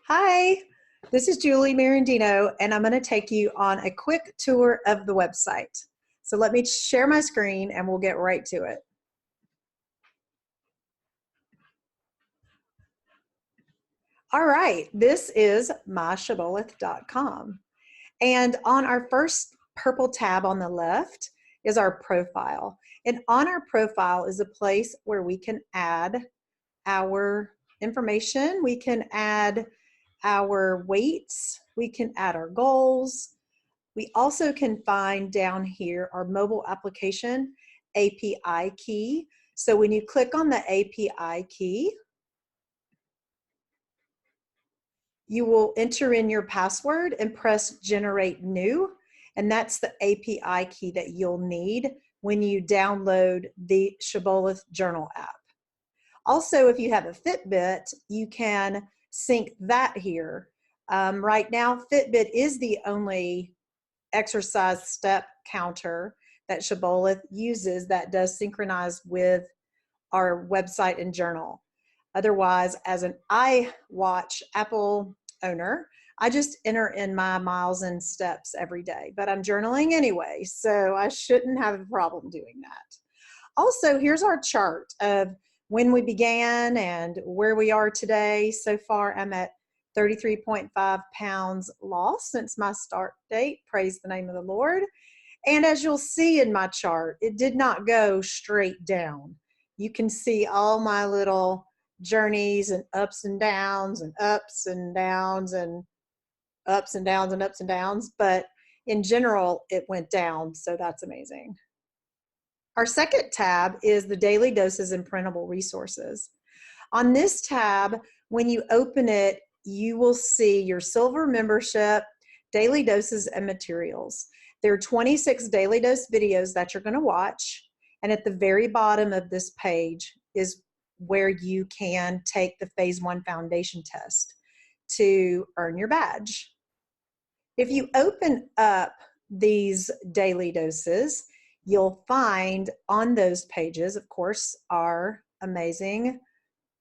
Hi, this is Julie Mirandino, and I'm going to take you on a quick tour of the website. So let me share my screen and we'll get right to it. All right, this is myshibboleth.com. And on our first purple tab on the left is our profile. And on our profile is a place where we can add our information. We can add our weights. We can add our goals. We also can find down here our mobile application API key. So when you click on the API key, you will enter in your password and press generate new. And that's the API key that you'll need when you download the Shibboleth Journal app. Also, if you have a Fitbit, you can sync that here. Right now, Fitbit is the only exercise step counter that Shibboleth uses that does synchronize with our website and journal. Otherwise, as an iWatch Apple owner, I just enter in my miles and steps every day, but I'm journaling anyway, so I shouldn't have a problem doing that. Also, here's our chart of when we began and where we are today. So far, I'm at 33.5 pounds lost since my start date. Praise the name of the Lord. And as you'll see in my chart, it did not go straight down. You can see all my little journeys and ups and downs and ups and downs and ups and downs and ups and downs. But in general, it went down. So that's amazing. Our second tab is the daily doses and printable resources. On this tab, when you open it, you will see your silver membership, daily doses, and materials. There are 26 daily dose videos that you're going to watch. And at the very bottom of this page is where you can take the Phase 1 Foundation test to earn your badge. If you open up these daily doses, you'll find on those pages, of course, our amazing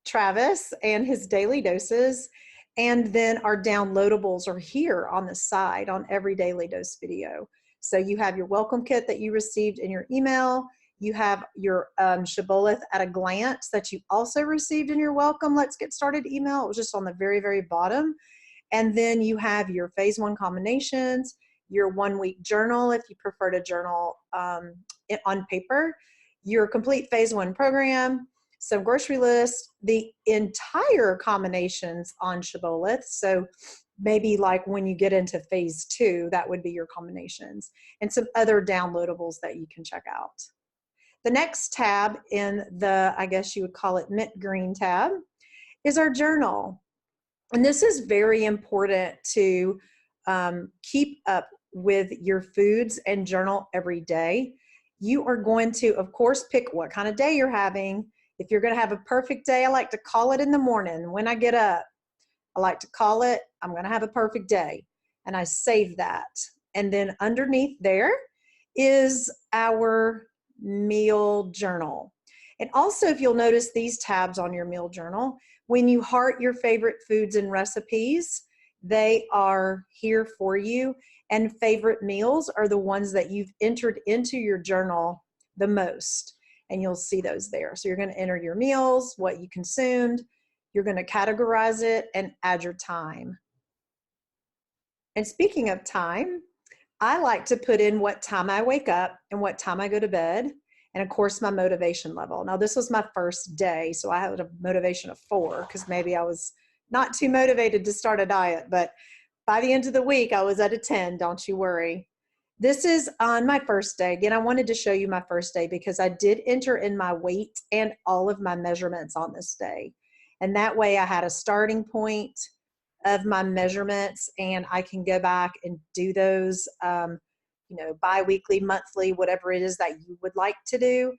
Travis and his daily doses. And then our downloadables are here on the side on every daily dose video. So you have your welcome kit that you received in your email. You have your Shibboleth at a glance that you also received in your welcome Let's Get Started email. It was just on the very, very bottom. And then you have your Phase 1 combinations, your 1-week journal if you prefer to journal on paper, your complete Phase 1 program, some grocery lists, the entire combinations on Shibboleth. So maybe like when you get into Phase 2, that would be your combinations, and some other downloadables that you can check out. The next tab in the, I guess you would call it mint green tab, is our journal. And this is very important to keep up with your foods and journal every day. You are going to, of course, pick what kind of day you're having. If you're going to have a perfect day, I like to call it in the morning when I get up. I like to call it, I'm going to have a perfect day. And I save that. And then underneath there is our meal journal. And also, if you'll notice these tabs on your meal journal, when you heart your favorite foods and recipes, they are here for you. And favorite meals are the ones that you've entered into your journal the most. And you'll see those there. So you're going to enter your meals, what you consumed. You're going to categorize it and add your time. And speaking of time, I like to put in what time I wake up and what time I go to bed. And of course, my motivation level. Now, this was my first day, so I had a motivation of 4 because maybe I was not too motivated to start a diet. But by the end of the week, I was at a 10, don't you worry. This is on my first day. Again, I wanted to show you my first day because I did enter in my weight and all of my measurements on this day. And that way I had a starting point of my measurements, and I can go back and do those bi-weekly, monthly, whatever it is that you would like to do.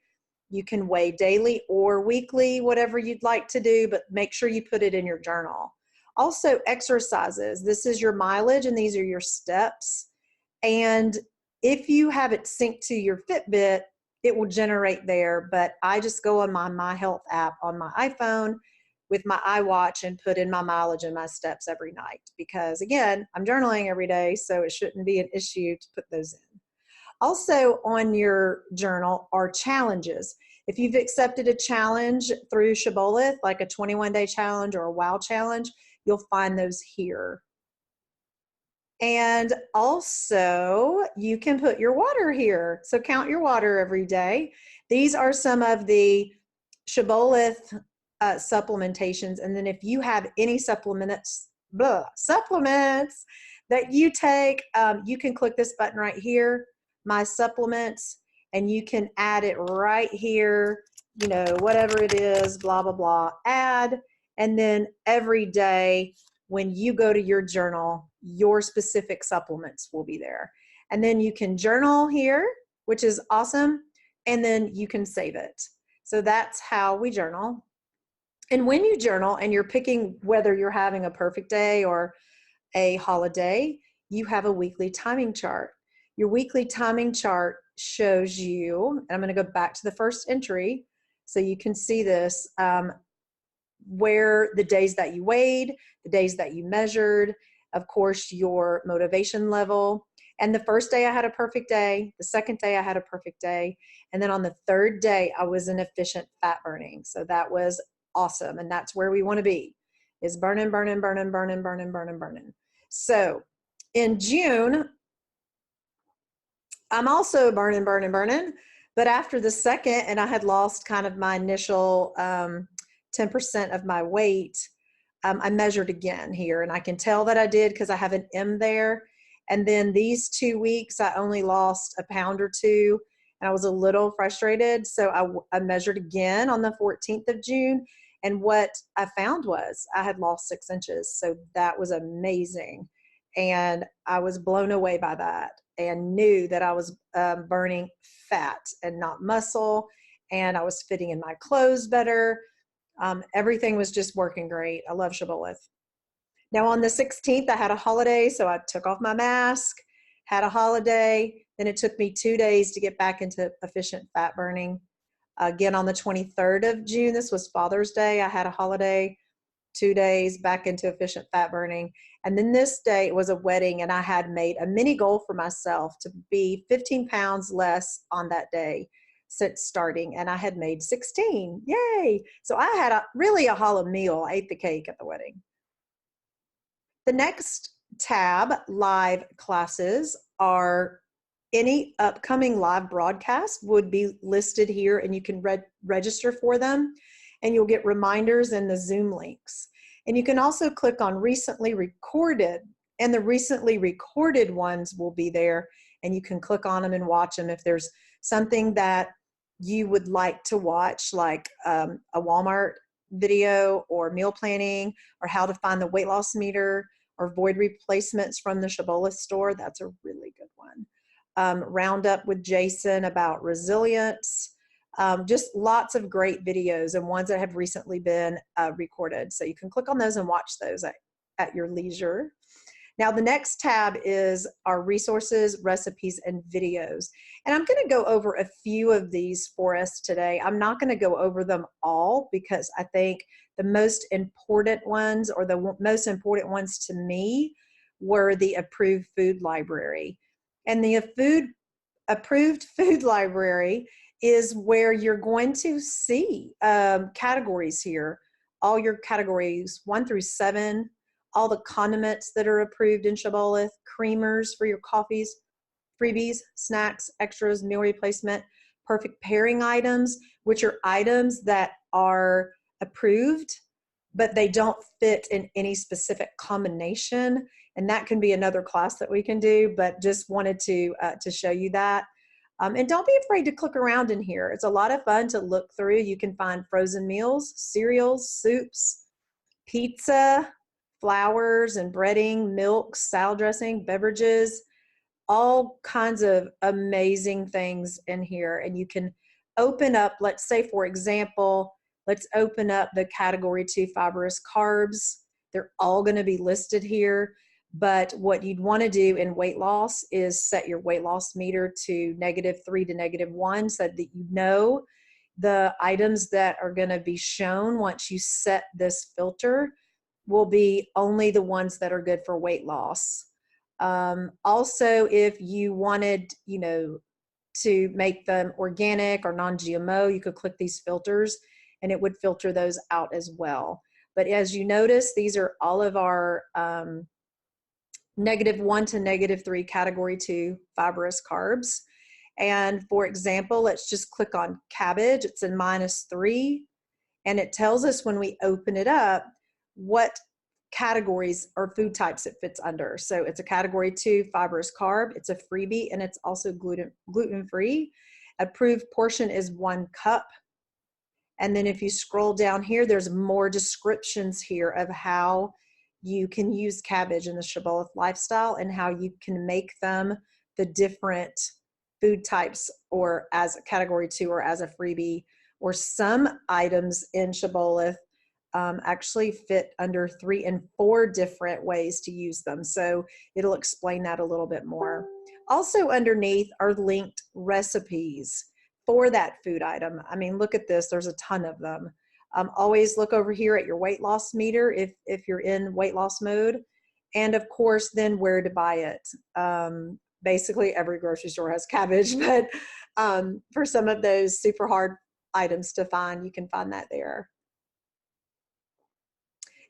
You can weigh daily or weekly, whatever you'd like to do, but make sure you put it in your journal. Also, exercises. This is your mileage and these are your steps. And if you have it synced to your Fitbit, it will generate there, but I just go on my Health app on my iPhone, with my iWatch and put in my mileage and my steps every night, because again, I'm journaling every day, so it shouldn't be an issue to put those in. Also on your journal are challenges. If you've accepted a challenge through Shibboleth, like a 21-day challenge or a WOW challenge, you'll find those here. And also you can put your water here. So count your water every day. These are some of the Shibboleth supplementations. And then if you have any supplements that you take, you can click this button right here, my supplements, and you can add it right here, you know, whatever it is, blah, blah, blah, add. And then every day when you go to your journal, your specific supplements will be there. And then you can journal here, which is awesome. And then you can save it. So that's how we journal. And when you journal and you're picking whether you're having a perfect day or a holiday, you have a weekly timing chart. Your weekly timing chart shows you, and I'm going to go back to the first entry so you can see this, where the days that you weighed, the days that you measured, of course, your motivation level. And the first day I had a perfect day, the second day I had a perfect day, and then on the third day I was in efficient fat burning. So that was awesome, and that's where we want to be, is burning, burning, burning, burning, burning, burning, burning. So in June, I'm also burning, burning, burning, but after the second, and I had lost kind of my initial 10% of my weight, I measured again here, and I can tell that I did because I have an M there. And then these 2 weeks, I only lost a pound or two, and I was a little frustrated. So I measured again on the 14th of June, and what I found was I had lost 6 inches. So that was amazing. And I was blown away by that and knew that I was burning fat and not muscle, and I was fitting in my clothes better. Everything was just working great. I love Shibboleth. Now on the 16th, I had a holiday, so I took off my mask, had a holiday. Then it took me 2 days to get back into efficient fat burning. Again, on the 23rd of June, this was Father's Day, I had a holiday, 2 days back into efficient fat burning. And then this day, it was a wedding, and I had made a mini goal for myself to be 15 pounds less on that day since starting, and I had made 16. Yay! So I had really a hollow meal. I ate the cake at the wedding. The next tab, live classes, are any upcoming live broadcast would be listed here, and you can register for them, and you'll get reminders in the Zoom links. And you can also click on recently recorded, and the recently recorded ones will be there, and you can click on them and watch them. If there's something that you would like to watch, like a Walmart video or meal planning, or how to find the weight loss meter, or void replacements from the Shibboleth store, that's a really good one. Roundup with Jason about resilience. Just lots of great videos, and ones that have recently been recorded. So you can click on those and watch those at your leisure. Now the next tab is our resources, recipes, and videos. And I'm going to go over a few of these for us today. I'm not going to go over them all, because I think the most important ones, or the most important ones to me, were the approved food library. And the approved food library is where you're going to see categories here, all your categories 1 through 7, all the condiments that are approved in Shibboleth, creamers for your coffees, freebies, snacks, extras, meal replacement, perfect pairing items, which are items that are approved, but they don't fit in any specific combination. And that can be another class that we can do, but just wanted to show you that. And don't be afraid to click around in here. It's a lot of fun to look through. You can find frozen meals, cereals, soups, pizza, flours and breading, milk, salad dressing, beverages, all kinds of amazing things in here. And you can open up, let's say, for example, let's open up the category 2 fibrous carbs. They're all going to be listed here. But what you'd want to do in weight loss is set your weight loss meter to -3 to -1, so that you know the items that are going to be shown once you set this filter will be only the ones that are good for weight loss. Also, if you wanted, you know, to make them organic or non-GMO, you could click these filters and it would filter those out as well. But as you notice, these are all of our -1 to -3 category 2 fibrous carbs. And for example, let's just click on cabbage. It's in -3. And it tells us when we open it up what categories or food types it fits under. So it's a category 2 fibrous carb. It's a freebie, and it's also gluten-free. Approved portion is 1 cup. And then if you scroll down here, there's more descriptions here of how you can use cabbage in the Shibboleth lifestyle and how you can make them the different food types, or as a category 2 or as a freebie, or some items in Shibboleth actually fit under 3 and 4 different ways to use them. So it'll explain that a little bit more. Also underneath are linked recipes for that food item. I mean, look at this, there's a ton of them. Always look over here at your weight loss meter if you're in weight loss mode. And of course, then where to buy it. Basically every grocery store has cabbage, but for some of those super hard items to find, you can find that there.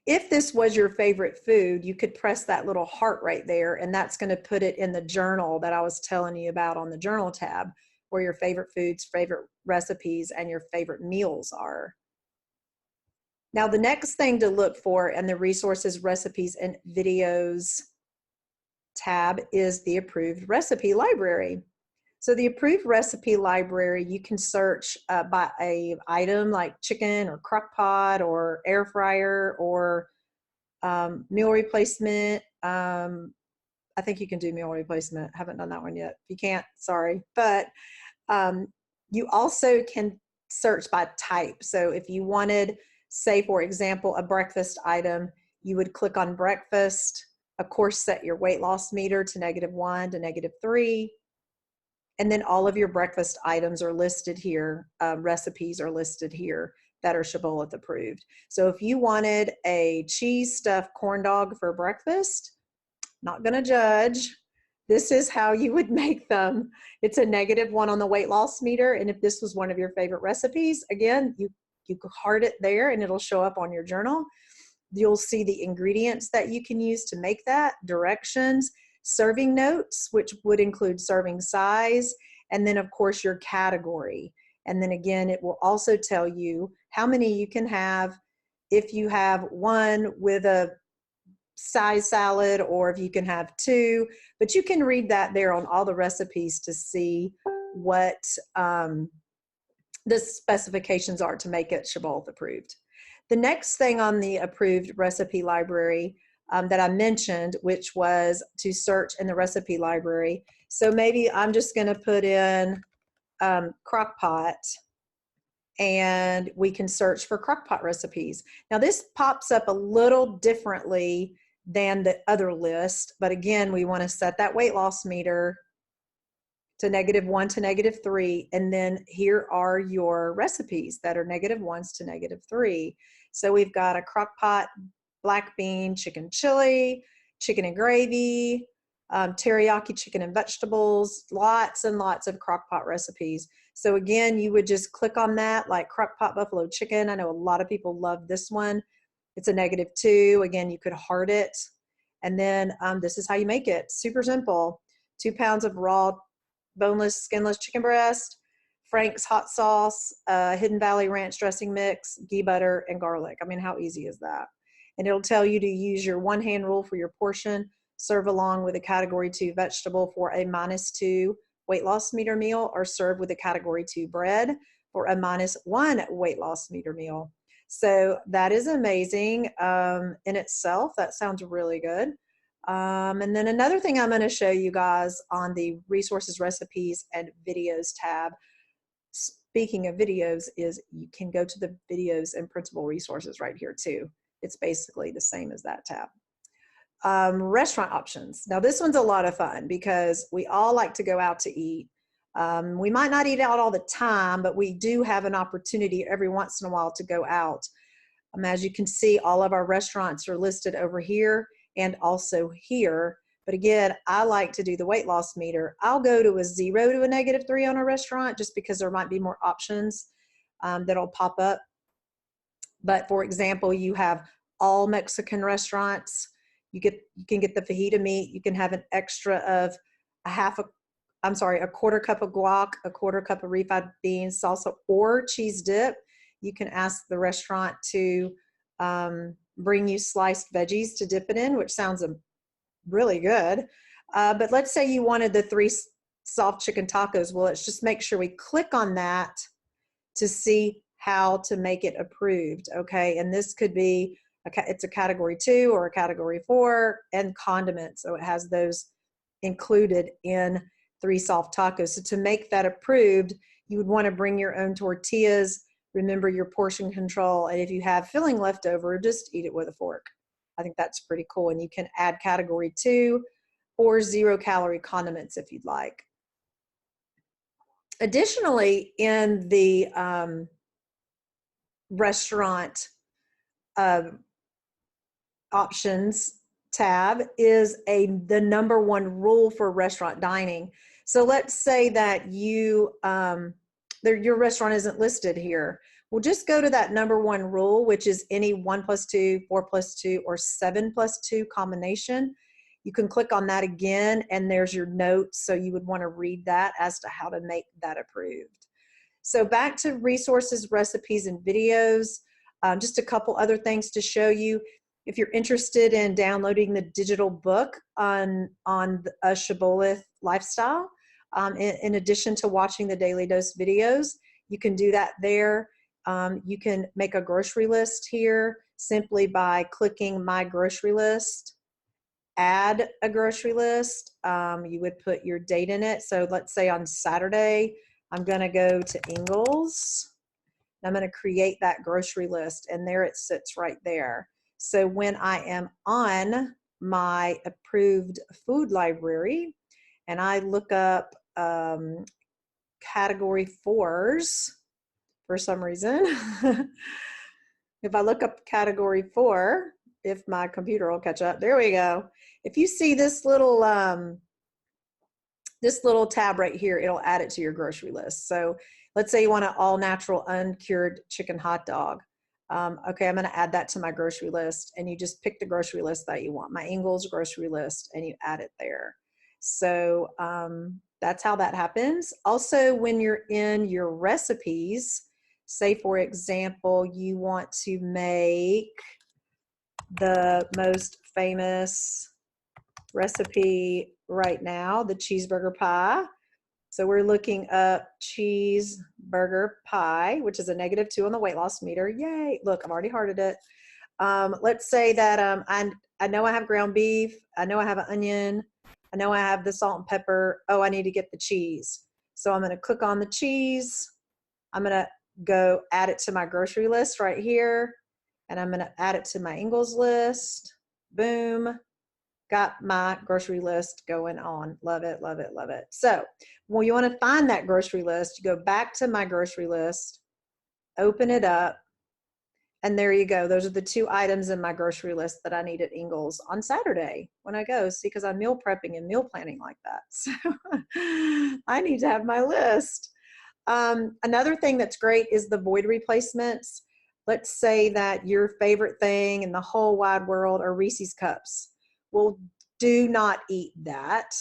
If this was your favorite food, you could press that little heart right there, and that's going to put it in the journal that I was telling you about on the journal tab, where your favorite foods, favorite recipes, and your favorite meals are. Now, the next thing to look for in the resources, recipes, and videos tab is the approved recipe library. So the approved recipe library, you can search by a item like chicken or crock pot or air fryer or meal replacement. I think you can do meal replacement. Haven't done that one yet. If you can't, sorry. But you also can search by type. So if you wanted, say, for example, a breakfast item, you would click on breakfast, of course, set your weight loss meter to -1 to -3. And then all of your breakfast items are listed here. Recipes are listed here that are Shibboleth approved. So if you wanted a cheese stuffed corn dog for breakfast, not going to judge. This is how you would make them. It's a -1 on the weight loss meter. And if this was one of your favorite recipes, again, you could heart it there and it'll show up on your journal. You'll see the ingredients that you can use to make that, directions, serving notes, which would include serving size, and then of course your category. And then again, it will also tell you how many you can have if you have one with a size salad, or if you can have 2, but you can read that there on all the recipes to see what the specifications are to make it Shibboleth approved. The next thing on the approved recipe library that I mentioned, which was to search in the recipe library. So maybe I'm just going to put in crock pot, and we can search for crock pot recipes. Now this pops up a little differently than the other list, but again, we want to set that weight loss meter to -1 to -3, and then here are your recipes that are -1s to -3. So we've got a crock pot black bean chicken chili, chicken and gravy, teriyaki chicken and vegetables, lots and lots of crock pot recipes. So again, you would just click on that, like crock pot buffalo chicken. I know a lot of people love this one. It's a -2. Again, you could heart it. And then this is how you make it. Super simple. 2 pounds of raw, boneless, skinless chicken breast, Frank's hot sauce, Hidden Valley ranch dressing mix, ghee butter, and garlic. I mean, how easy is that? And it'll tell you to use your 1-hand rule for your portion, serve along with a category 2 vegetable for a -2 weight loss meter meal, or serve with a category 2 bread for a -1 weight loss meter meal. So that is amazing in itself. That sounds really good. And then another thing I'm going to show you guys on the resources, recipes, and videos tab, speaking of videos, is you can go to the videos and printable resources right here too. It's basically the same as that tab. Restaurant options. Now this one's a lot of fun because we all like to go out to eat. We might not eat out all the time, but we do have an opportunity every once in a while to go out. As you can see, all of our restaurants are listed over here and also here. But again, I like to do the weight loss meter. I'll go to a 0 to a -3 on a restaurant just because there might be more options that'll pop up. But for example, you have all Mexican restaurants. You can get the fajita meat. You can have an extra of a quarter cup of guac, a quarter cup of refried beans, salsa, or cheese dip. You can ask the restaurant to bring you sliced veggies to dip it in, which sounds really good. But let's say you wanted the 3 soft chicken tacos. Well, let's just make sure we click on that to see how to make it approved, okay? And this could be, it's a category 2 or a category 4, and condiments. So it has those included in 3 soft tacos. So to make that approved, you would want to bring your own tortillas, remember your portion control, and if you have filling left over, just eat it with a fork. I think that's pretty cool. And you can add category 2 or 0-calorie condiments if you'd like. Additionally, in the restaurant options tab is the number 1 rule for restaurant dining. So let's say that your restaurant isn't listed here. Well, just go to that number 1 rule, which is any 1+2, 4+2, or 7+2 combination. You can click on that again, and there's your notes. So you would want to read that as to how to make that approved. So back to resources, recipes, and videos. Just a couple other things to show you. If you're interested in downloading the digital book on a Shibboleth lifestyle, in addition to watching the Daily Dose videos, you can do that there. You can make a grocery list here simply by clicking My Grocery List. Add a grocery list. You would put your date in it. So let's say on Saturday, I'm going to go to Ingles. I'm going to create that grocery list, and there it sits right there. So when I am on my approved food library and I look up category 4s for some reason, if I look up category 4, if my computer will catch up, there we go. If you see this little tab right here, it'll add it to your grocery list. So let's say you want an all natural uncured chicken hot dog. Okay, I'm going to add that to my grocery list, and you just pick the grocery list that you want, my Ingles grocery list, and you add it there. So that's how that happens. Also, when you're in your recipes, say for example, you want to make the most famous recipe right now, the cheeseburger pie. So we're looking up cheeseburger pie, which is a -2 on the weight loss meter. Yay. Look, I've already hearted it. Let's say that I know I have ground beef. I know I have an onion. I know I have the salt and pepper. Oh, I need to get the cheese. So I'm going to click on the cheese. I'm going to go add it to my grocery list right here. And I'm going to add it to my Ingles list. Boom. Got my grocery list going on. Love it, love it, love it. So when you want to find that grocery list, you go back to my grocery list, open it up, and there you go. Those are the 2 items in my grocery list that I need at Ingles on Saturday when I go. See, because I'm meal prepping and meal planning like that. So I need to have my list. Another thing that's great is the void replacements. Let's say that your favorite thing in the whole wide world are Reese's Cups. Well, do not eat that.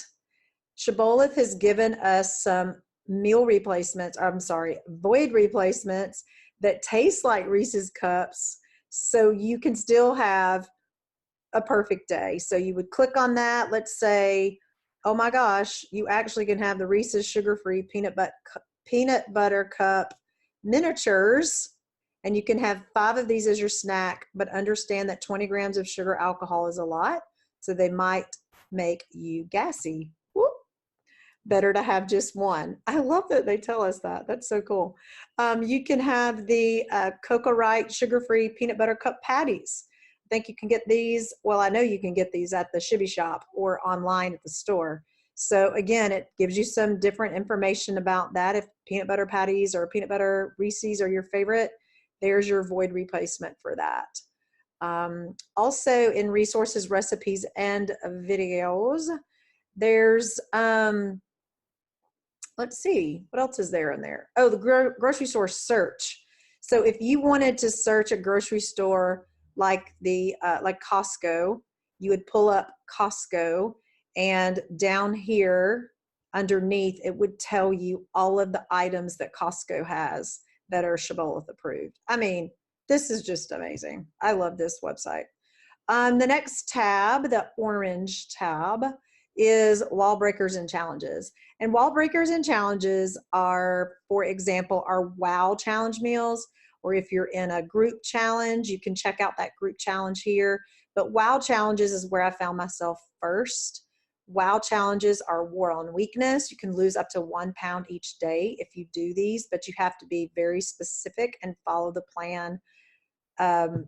Shibboleth has given us some void replacements that taste like Reese's Cups, so you can still have a perfect day. So you would click on that. Let's say, oh my gosh, you actually can have the Reese's sugar-free peanut butter cup miniatures, and you can have 5 of these as your snack, but understand that 20 grams of sugar alcohol is a lot. So they might make you gassy. Whoop. Better to have just 1. I love that they tell us that. That's so cool. You can have the Cocoa Right sugar-free peanut butter cup patties. I think you can get these. Well, I know you can get these at the Shibby Shop or online at the store. So again, it gives you some different information about that. If peanut butter patties or peanut butter Reese's are your favorite, there's your void replacement for that. Also in resources, recipes, and videos, there's, let's see, what else is there in there? Oh, the grocery store search. So if you wanted to search a grocery store like like Costco, you would pull up Costco, and down here underneath, it would tell you all of the items that Costco has that are Shibboleth approved. I mean, this is just amazing. I love this website. The next tab, the orange tab, is wall breakers and challenges. And wall breakers and challenges are, for example, our WOW challenge meals, or if you're in a group challenge, you can check out that group challenge here. But WOW challenges is where I found myself first. WOW challenges are war on weakness. You can lose up to 1 pound each day if you do these, but you have to be very specific and follow the plan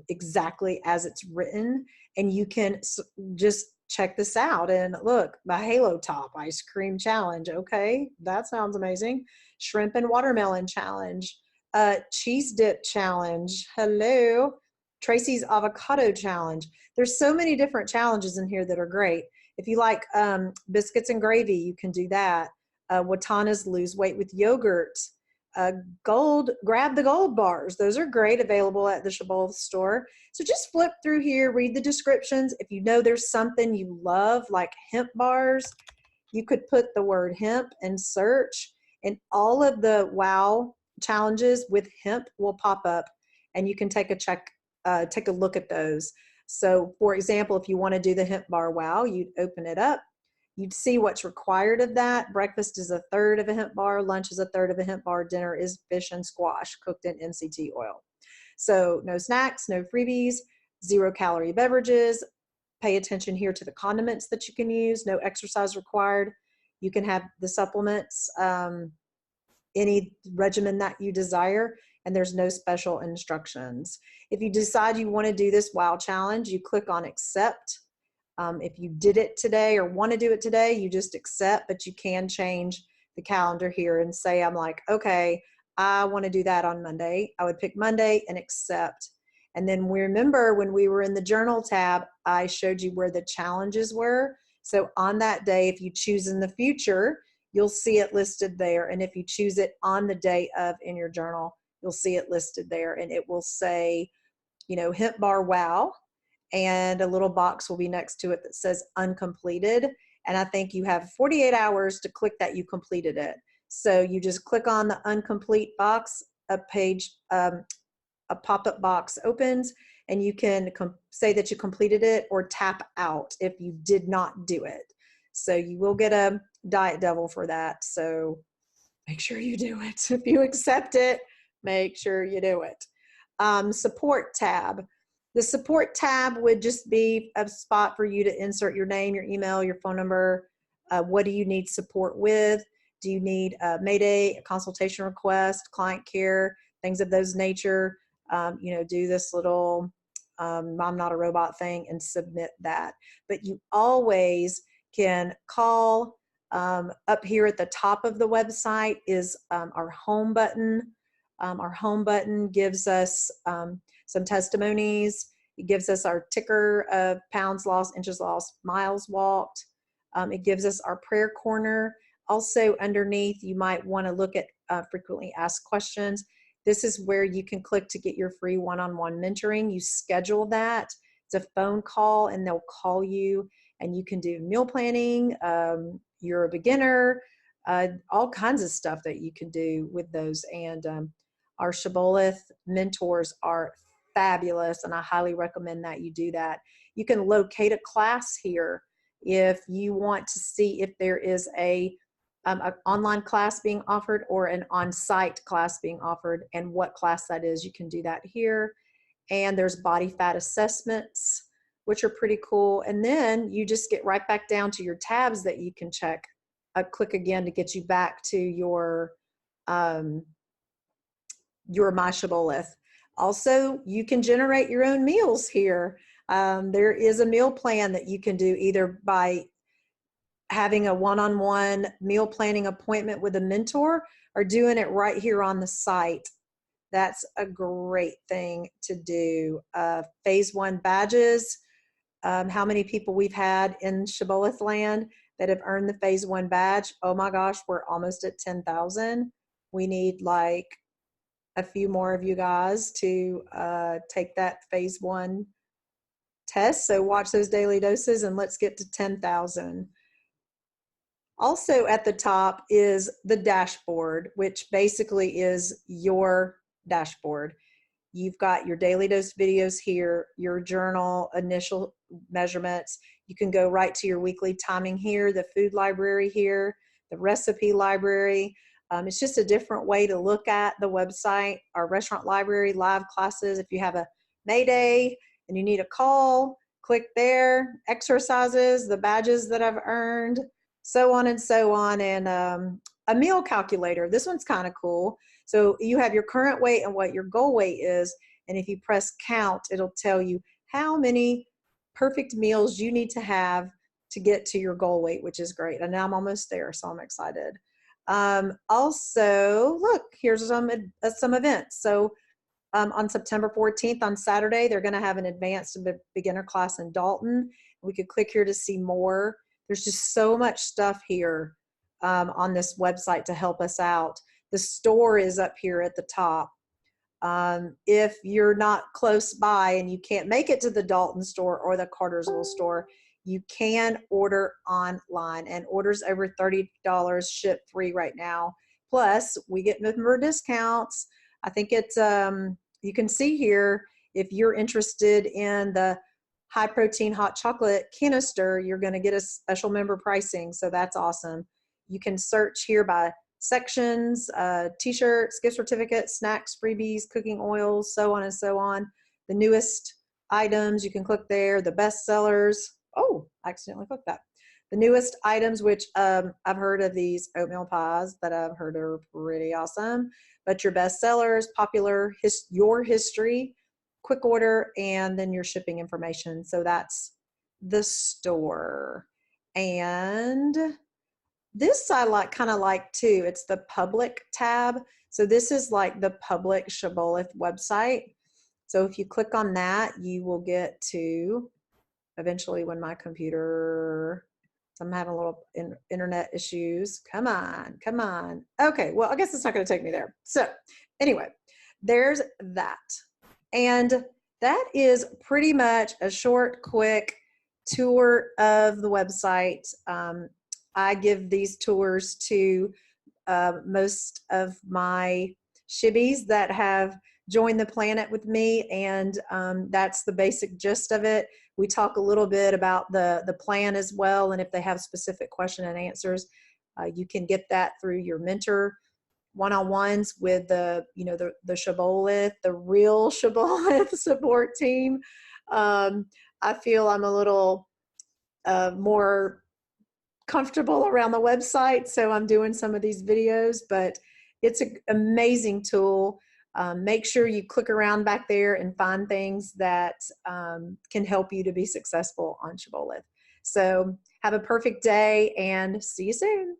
exactly as it's written. And you can just check this out and look, my Halo Top ice cream challenge. Okay, that sounds amazing. Shrimp and watermelon challenge, cheese dip challenge. Hello. Tracy's avocado challenge. There's so many different challenges in here that are great. If you like biscuits and gravy, you can do that. Watana's lose weight with yogurt. Grab the gold bars. Those are great, available at the Shibboleth store. So just flip through here, read the descriptions. If you know there's something you love, like hemp bars, you could put the word hemp and search, and all of the WOW challenges with hemp will pop up, and you can take a look at those. So for example, if you want to do the hemp bar WOW, you'd open it up. You'd see what's required of that. Breakfast is 1/3 of a hemp bar. Lunch is 1/3 of a hemp bar. Dinner is fish and squash cooked in MCT oil. So no snacks, no freebies, 0-calorie beverages. Pay attention here to the condiments that you can use. No exercise required. You can have the supplements, any regimen that you desire, and there's no special instructions. If you decide you want to do this WOW challenge, you click on accept. If you did it today or want to do it today, you just accept, but you can change the calendar here and say, I'm like, okay, I want to do that on Monday. I would pick Monday and accept. And then we remember when we were in the journal tab, I showed you where the challenges were. So on that day, if you choose in the future, you'll see it listed there. And if you choose it on the day of in your journal, you'll see it listed there, and it will say, you know, hemp bar WOW, and a little box will be next to it that says uncompleted. And I think you have 48 hours to click that you completed it. So you just click on the incomplete box, a pop-up box opens, and you can say that you completed it or tap out if you did not do it. So you will get a Diet Devil for that. So make sure you do it. If you accept it, make sure you do it. Support tab. The support tab would just be a spot for you to insert your name, your email, your phone number. What do you need support with? Do you need a Mayday, a consultation request, client care, things of those nature? You know, do this little I'm not a robot thing and submit that. But you always can call. Up here at the top of the website is our home button. Our home button gives us some testimonies. It gives us our ticker of pounds lost, inches lost, miles walked. It gives us our prayer corner. Also underneath, you might want to look at frequently asked questions. This is where you can click to get your free one-on-one mentoring. You schedule that. It's a phone call, and they'll call you, and you can do meal planning. You're a beginner, all kinds of stuff that you can do with those. And our Shibboleth mentors are fabulous, and I highly recommend that you do that. You can locate a class here if you want to see if there is an online class being offered or an on-site class being offered, and what class that is. You can do that here. And there's body fat assessments, which are pretty cool. And then you just get right back down to your tabs that you can check. Click again to get you back to your My Shibboleth. Also, you can generate your own meals here. There is a meal plan that you can do either by having a one-on-one meal planning appointment with a mentor or doing it right here on the site. That's a great thing to do. Phase 1 badges. How many people we've had in Shibboleth land that have earned the Phase 1 badge? Oh my gosh, we're almost at 10,000. We need like a few more of you guys to take that Phase 1 test. So watch those daily doses and let's get to 10,000. Also at the top is the dashboard, which basically is your dashboard. You've got your daily dose videos here, your journal, initial measurements. You can go right to your weekly timing here, the food library here, the recipe library. It's just a different way to look at the website. Our restaurant library, live classes. If you have a Mayday and you need a call, click there. Exercises, the badges that I've earned, so on and so on. And a meal calculator. This one's kind of cool. So you have your current weight and what your goal weight is. And if you press count, it'll tell you how many perfect meals you need to have to get to your goal weight, which is great. And now I'm almost there, so I'm excited. Also, look, here's some events. So on September 14th, on Saturday, they're going to have an advanced beginner class in Dalton. We could click here to see more. There's just so much stuff here on this website to help us out. The store is up here at the top. If you're not close by and you can't make it to the Dalton store or the Cartersville store, you can order online, and orders over $30 ship free right now. Plus, we get member discounts. I think it's, you can see here, if you're interested in the high protein hot chocolate canister, you're going to get a special member pricing. So that's awesome. You can search here by sections, t-shirts, gift certificates, snacks, freebies, cooking oils, so on and so on. The newest items, you can click there. The best sellers. Oh, I accidentally clicked that. The newest items, which I've heard of these oatmeal pies that I've heard are pretty awesome. But your best sellers, popular, your history, quick order, and then your shipping information. So that's the store. And this I kind of like too. It's the public tab. So this is like the public Shibboleth website. So if you click on that, you will get to eventually when my computer, so I'm having a little internet issues. Come on, come on. Okay, well, I guess it's not going to take me there. So anyway, there's that. And that is pretty much a short, quick tour of the website. I give these tours to most of my shibbies that have joined the planet with me, and that's the basic gist of it. We talk a little bit about the plan as well, and if they have specific question and answers, you can get that through your mentor one-on-ones with the Shibboleth, the real Shibboleth support team. I feel I'm a little more comfortable around the website, so I'm doing some of these videos, but it's an amazing tool. Make sure you click around back there and find things that can help you to be successful on Shibboleth. So have a perfect day and see you soon.